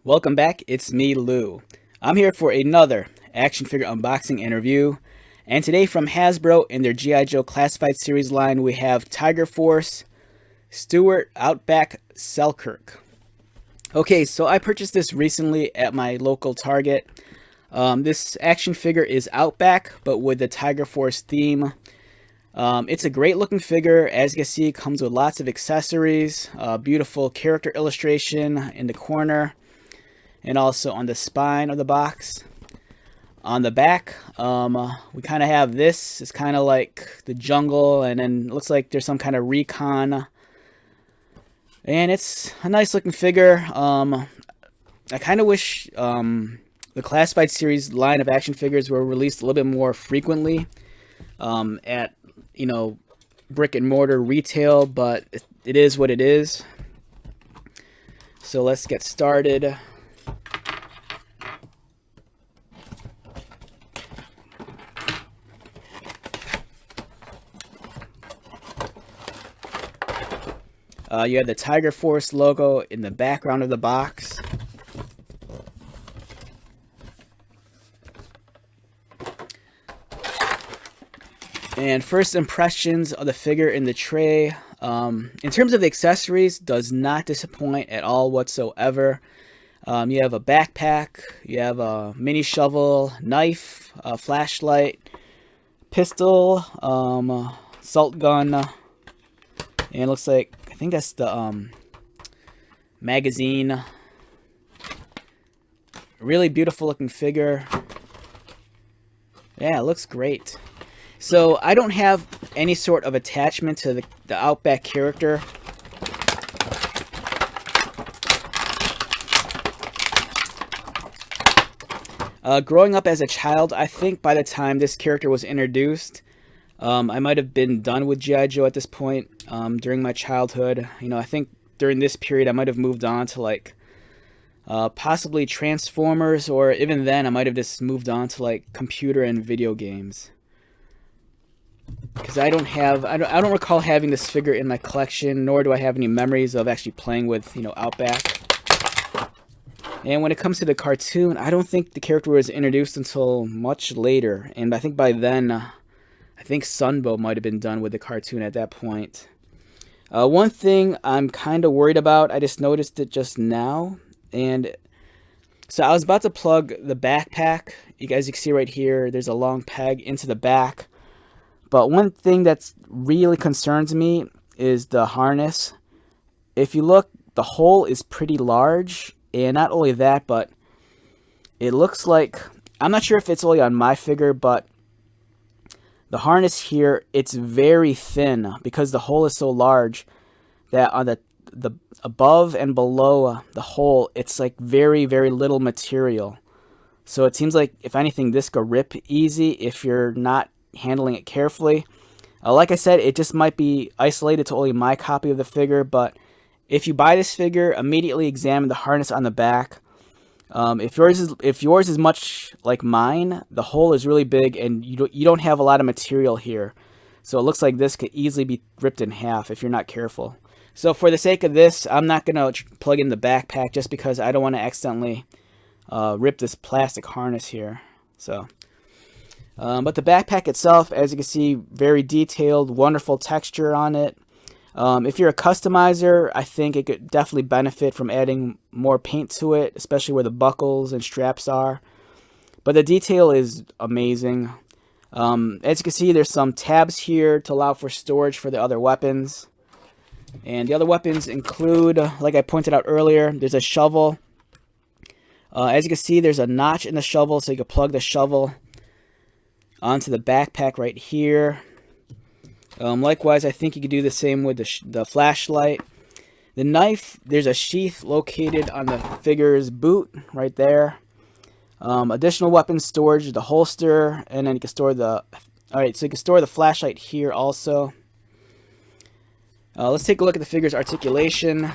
Welcome back, it's me, Lou. I'm here for another action figure unboxing and review. And today from Hasbro in their G.I. Joe Classified Series line, we have Tiger Force, Stuart, Outback, Selkirk. Okay, so I purchased this recently at my local Target. This action figure is Outback, but with the Tiger Force theme. It's a great looking figure. As you can see, it comes with lots of accessories, beautiful character illustration in the corner, and also on the spine of the box. On the back, we kind of have this. It's kind of like the jungle, and then it looks like there's some kind of recon. And it's a nice looking figure. I kind of wish the Classified Series line of action figures were released a little bit more frequently at, brick and mortar retail, but it is what it is. So let's get started. You have the Tiger Force logo in the background of the box. And first impressions of the figure in the tray. In terms of the accessories, does not disappoint at all whatsoever. You have a backpack, you have a mini shovel, knife, a flashlight, pistol, salt gun, and it looks like, I think that's the magazine. Really beautiful looking figure. Yeah, it looks great. So I don't have any sort of attachment to the Outback character. Growing up as a child, I think by the time this character was introduced, I might have been done with G.I. Joe at this point during my childhood. I think during this period I might have moved on to like possibly Transformers, or even then I might have just moved on to like computer and video games. Because I don't recall having this figure in my collection, nor do I have any memories of actually playing with, Outback. And when it comes to the cartoon, I don't think the character was introduced until much later. And I think by then, I think Sunbow might have been done with the cartoon at that point. One thing I'm kind of worried about, I just noticed it just now. And so I was about to plug the backpack. You guys can see right here, there's a long peg into the back. But one thing that really concerns me is the harness. If you look, the hole is pretty large. And not only that, but it looks like, I'm not sure if it's only on my figure, but the harness here, it's very thin because the hole is so large that on the above and below the hole, it's like very, very little material. So it seems like, if anything, this could rip easy if you're not handling it carefully. Like I said, it just might be isolated to only my copy of the figure, but if you buy this figure, immediately examine the harness on the back. If yours is much like mine, the hole is really big and you don't have a lot of material here. So it looks like this could easily be ripped in half if you're not careful. So for the sake of this, I'm not going to plug in the backpack just because I don't want to accidentally rip this plastic harness here. But the backpack itself, as you can see, very detailed, wonderful texture on it. If you're a customizer, I think it could definitely benefit from adding more paint to it, especially where the buckles and straps are. But the detail is amazing. As you can see, there's some tabs here to allow for storage for the other weapons. And the other weapons include, like I pointed out earlier, there's a shovel. As you can see, there's a notch in the shovel, so you can plug the shovel onto the backpack right here. Likewise, I think you could do the same with the flashlight. The knife, there's a sheath located on the figure's boot right there. Additional weapon storage, the holster, and then you can store the... Alright, so you can store the flashlight here also. Let's take a look at the figure's articulation. And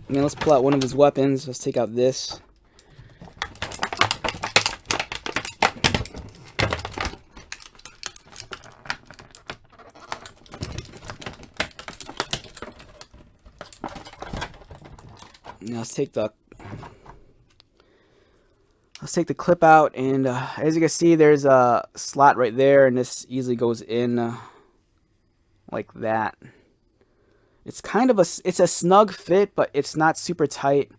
then let's pull out one of his weapons. Let's take out this. Now let's take the clip out, and as you can see, there's a slot right there, and this easily goes in like that. It's kind of it's a snug fit, but it's not super tight.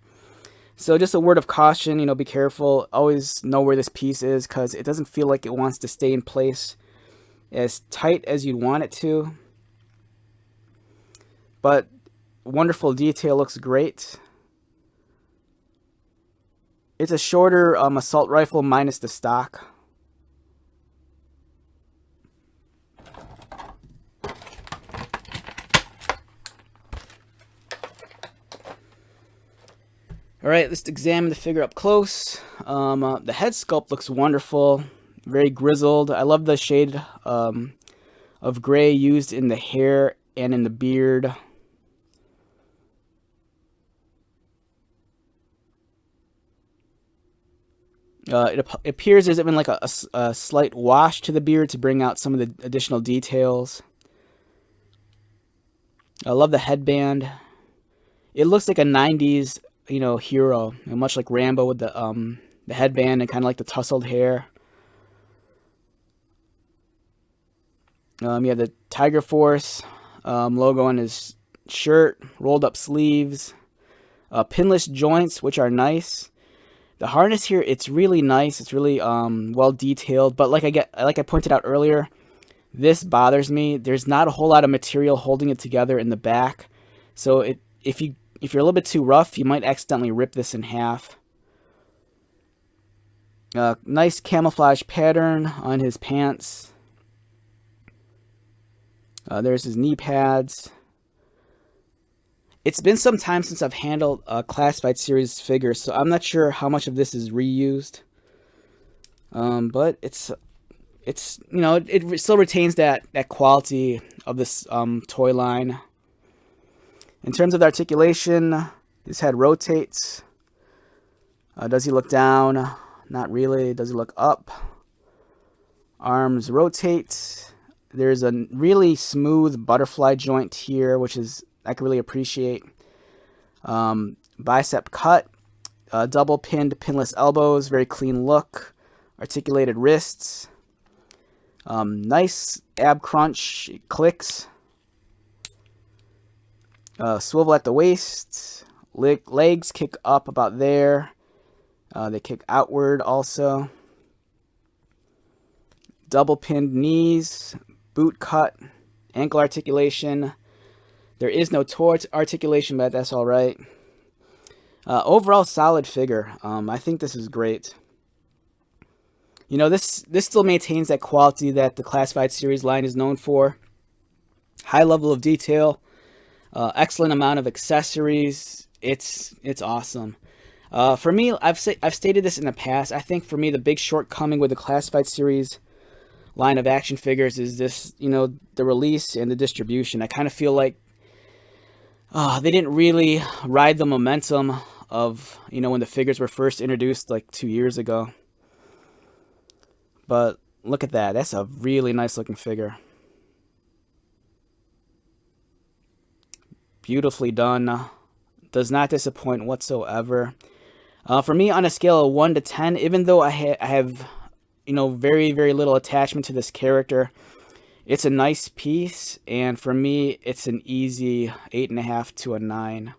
So just a word of caution, you know, be careful. Always know where this piece is, because it doesn't feel like it wants to stay in place as tight as you'd want it to. But wonderful detail, looks great. It's a shorter assault rifle minus the stock. Alright, let's examine the figure up close. The head sculpt looks wonderful, very grizzled. I love the shade of gray used in the hair and in the beard. It appears there's even like a slight wash to the beard to bring out some of the additional details. I love the headband. It looks like a 90s, you know, hero, much like Rambo with the headband and kind of like the tousled hair. Yeah, the Tiger Force logo on his shirt, rolled up sleeves, pinless joints, which are nice. The harness here, it's really nice. It's really well detailed, but like I pointed out earlier, this bothers me. There's not a whole lot of material holding it together in the back, so if you're a little bit too rough, you might accidentally rip this in half. Nice camouflage pattern on his pants. There's his knee pads. It's been some time since I've handled a Classified series figure, so I'm not sure how much of this is reused. But it's you know, it still retains that quality of this toy line. In terms of the articulation, his head rotates. Does he look down? Not really. Does he look up? Arms rotate. There's a really smooth butterfly joint here, which is I can really appreciate. Bicep cut, double pinned pinless elbows, very clean look, articulated wrists, nice ab crunch, clicks, swivel at the waist, legs kick up about there, they kick outward also, double pinned knees, boot cut, ankle articulation. There is no toe articulation, but that's all right. Overall, solid figure. I think this is great. You know, this still maintains that quality that the Classified series line is known for. High level of detail, excellent amount of accessories. It's awesome. For me, I've stated this in the past. I think for me, the big shortcoming with the Classified series line of action figures is this, you know, the release and the distribution. I kind of feel like they didn't really ride the momentum of, you know, when the figures were first introduced like 2 years ago. But look at that. That's a really nice looking figure. Beautifully done. Does not disappoint whatsoever. For me, on a scale of 1 to 10, even though I have, you know, very, very little attachment to this character, it's a nice piece, and for me, it's an easy 8.5 to a 9.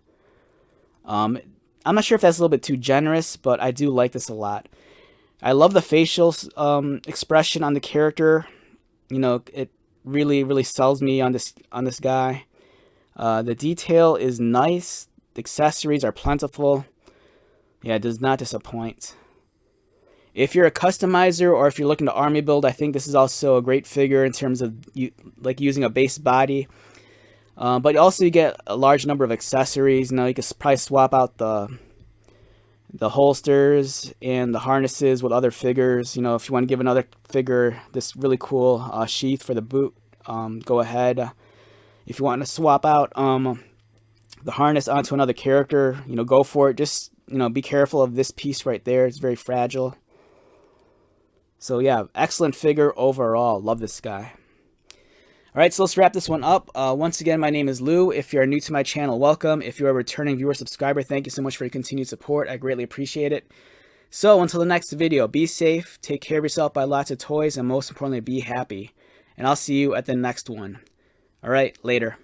I'm not sure if that's a little bit too generous, but I do like this a lot. I love the facial expression on the character. You know, it really, really sells me on this guy. The detail is nice. The accessories are plentiful. Yeah, it does not disappoint. If you're a customizer or if you're looking to army build, I think this is also a great figure in terms of like using a base body. But also you get a large number of accessories. You know, you can probably swap out the holsters and the harnesses with other figures. You know, if you want to give another figure this really cool sheath for the boot, go ahead. If you want to swap out the harness onto another character, you know, go for it. Just, you know, be careful of this piece right there. It's very fragile. So yeah, excellent figure overall. Love this guy. All right, so let's wrap this one up. Once again, my name is Lou. If you're new to my channel, welcome. If you're a returning viewer subscriber, thank you so much for your continued support. I greatly appreciate it. So until the next video, be safe, take care of yourself, buy lots of toys, and most importantly, be happy. And I'll see you at the next one. All right, later.